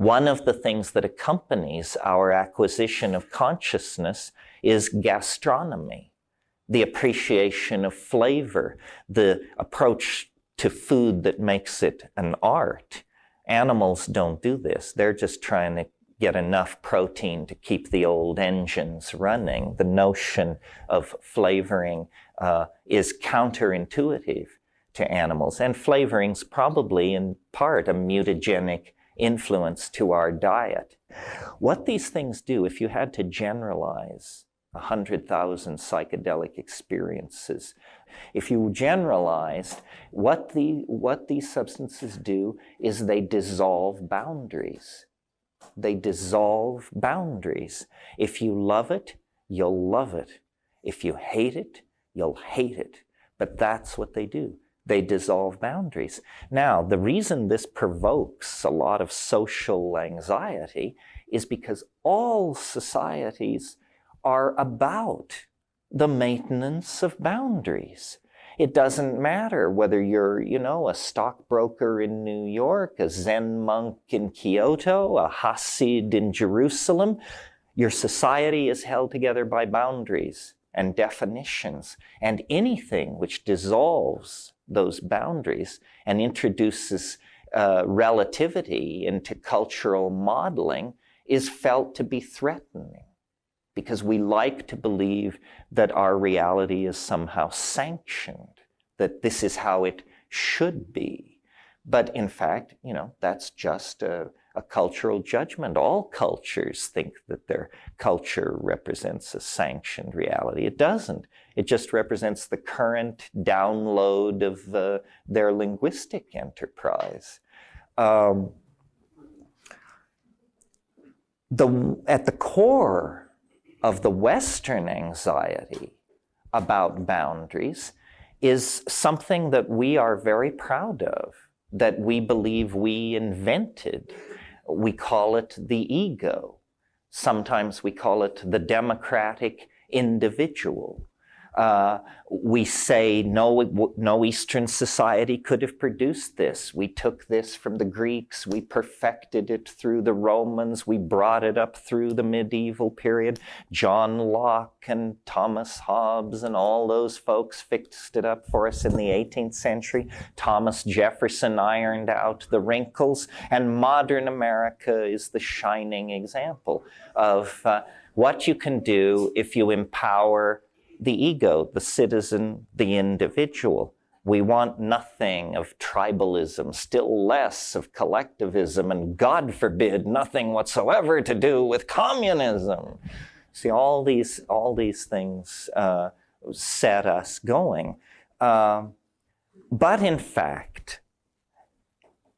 One of the things that accompanies our acquisition of consciousness is gastronomy, the appreciation of flavor, the approach to food that makes it an art. Animals don't do this. They're just trying to get enough protein to keep the old engines running. The notion of flavoring is counterintuitive to animals. And flavoring's probably in part a mutagenic influence to our diet. What these things do, if you had to generalize 100,000 psychedelic experiences, if you generalized what these substances do is they dissolve boundaries. They dissolve boundaries. If you love it, you'll love it. If you hate it, you'll hate it. But that's what they do. They dissolve boundaries. Now, the reason this provokes a lot of social anxiety is because all societies are about the maintenance of boundaries. It doesn't matter whether you're, a stockbroker in New York, a Zen monk in Kyoto, a Hasid in Jerusalem. Your society is held together by boundaries and definitions, and anything which dissolves those boundaries and introduces relativity into cultural modeling is felt to be threatening, because we like to believe that our reality is somehow sanctioned, that this is how it should be. But in fact, that's just a cultural judgment. All cultures think that their culture represents a sanctioned reality. It doesn't. It just represents the current download of their linguistic enterprise. At the core of the Western anxiety about boundaries is something that we are very proud of, that we believe we invented. We call it the ego. Sometimes we call it the democratic individual. We say no Eastern society could have produced this. We took this from the Greeks. We perfected it through the Romans. We brought it up through the medieval period. John Locke and Thomas Hobbes and all those folks fixed it up for us in the 18th century. Thomas Jefferson ironed out the wrinkles. And modern America is the shining example of what you can do if you empower the ego, the citizen, the individual. We want nothing of tribalism, still less of collectivism, and God forbid, nothing whatsoever to do with communism. See, all these things set us going. But in fact,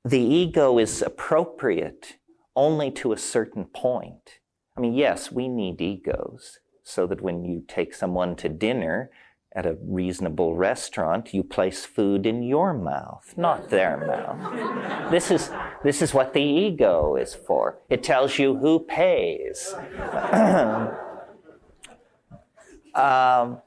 the ego is appropriate only to a certain point. I mean, yes, we need egos, so that when you take someone to dinner at a reasonable restaurant, you place food in your mouth, not their mouth. This is what the ego is for. It tells you who pays. But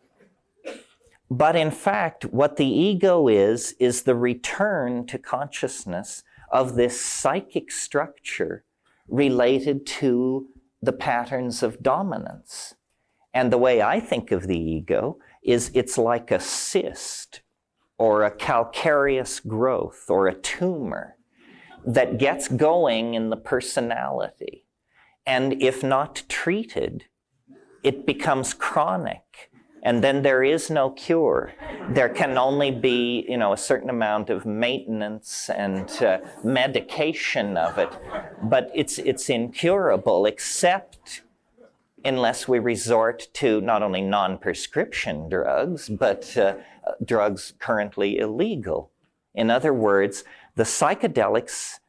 in fact, what the ego is the return to consciousness of this psychic structure related to the patterns of dominance. And the way I think of the ego is it's like a cyst or a calcareous growth or a tumor that gets going in the personality. And if not treated, it becomes chronic. And then there is no cure. There can only be, a certain amount of maintenance and medication of it. But it's incurable, except unless we resort to not only non-prescription drugs, but drugs currently illegal. In other words, the psychedelics,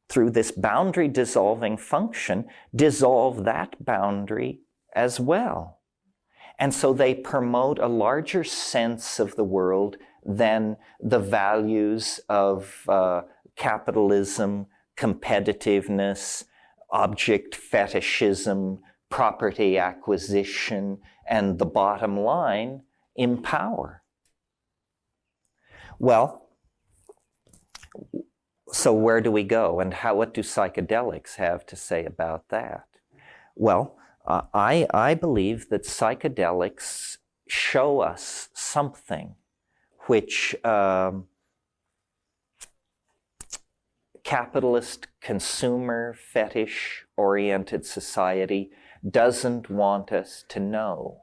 through this boundary dissolving function, dissolve that boundary as well. And so they promote a larger sense of the world than the values of capitalism, competitiveness, object fetishism, property acquisition, and the bottom line, empower. Well, So where do we go, and what do psychedelics have to say about that? Well, I believe that psychedelics show us something which capitalist, consumer, fetish-oriented society doesn't want us to know.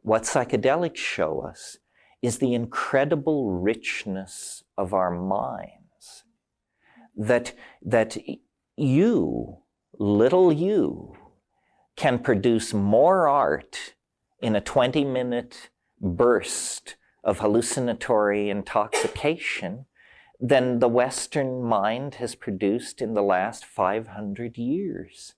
What psychedelics show us is the incredible richness of our minds. That you, little you, can produce more art in a 20-minute burst of hallucinatory intoxication than the Western mind has produced in the last 500 years.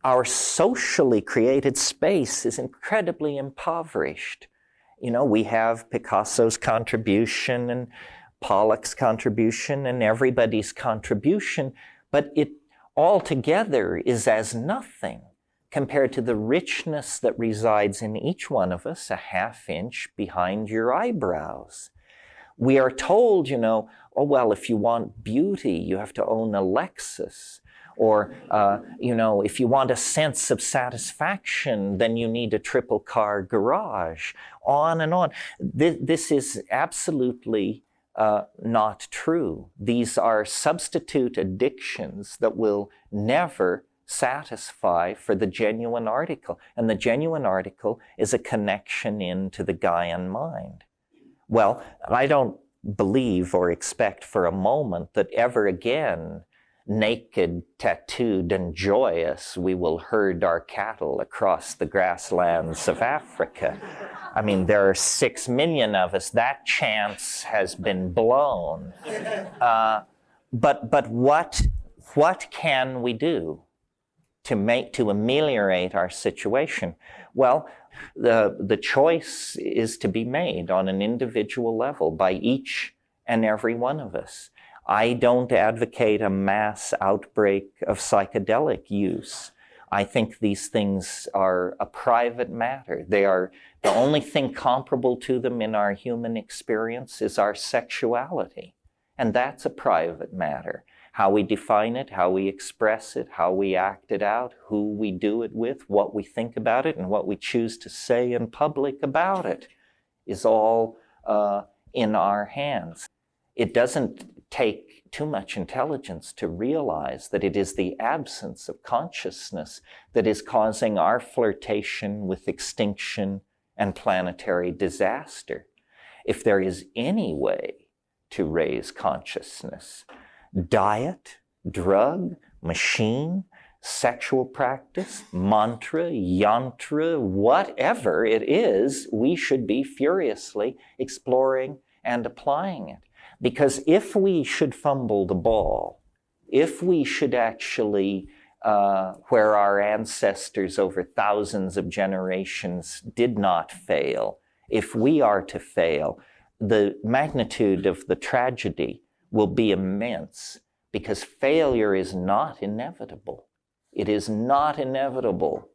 Our socially created space is incredibly impoverished. You know, we have Picasso's contribution and Pollock's contribution and everybody's contribution, but it altogether is as nothing compared to the richness that resides in each one of us a half inch behind your eyebrows. We are told, you know, oh, well, if you want beauty, you have to own a Lexus. Or, you know, if you want a sense of satisfaction, then you need a triple-car garage. On and on. This is absolutely not true. These are substitute addictions that will never satisfy for the genuine article. And the genuine article is a connection into the Gaian mind. Well, I don't believe or expect for a moment that ever again, naked, tattooed, and joyous, we will herd our cattle across the grasslands of Africa. I mean, there are 6 million of us. That chance has been blown. But what can we do to ameliorate our situation? Well, the choice is to be made on an individual level by each and every one of us. I don't advocate a mass outbreak of psychedelic use. I think these things are a private matter. They are the only thing comparable to them in our human experience is our sexuality. And that's a private matter. How we define it, how we express it, how we act it out, who we do it with, what we think about it, and what we choose to say in public about it is all in our hands. It doesn't take too much intelligence to realize that it is the absence of consciousness that is causing our flirtation with extinction and planetary disaster. If there is any way to raise consciousness, diet, drug, machine, sexual practice, mantra, yantra, whatever it is, we should be furiously exploring and applying it. Because if we should fumble the ball, if we should actually, where our ancestors over thousands of generations did not fail, if we are to fail, the magnitude of the tragedy will be immense, because failure is not inevitable. It is not inevitable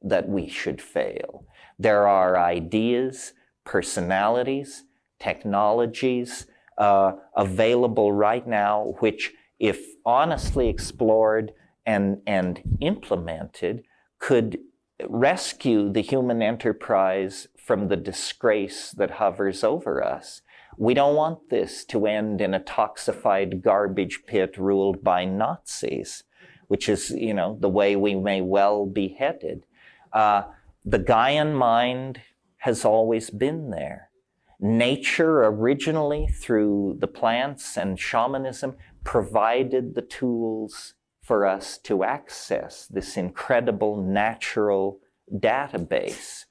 that we should fail. There are ideas, personalities, technologies available right now, which, if honestly explored and implemented, could rescue the human enterprise from the disgrace that hovers over us. We don't want this to end in a toxified garbage pit ruled by Nazis, which is, you know, the way we may well be headed. The Gaian mind has always been there. Nature originally, through the plants and shamanism, provided the tools for us to access this incredible natural database.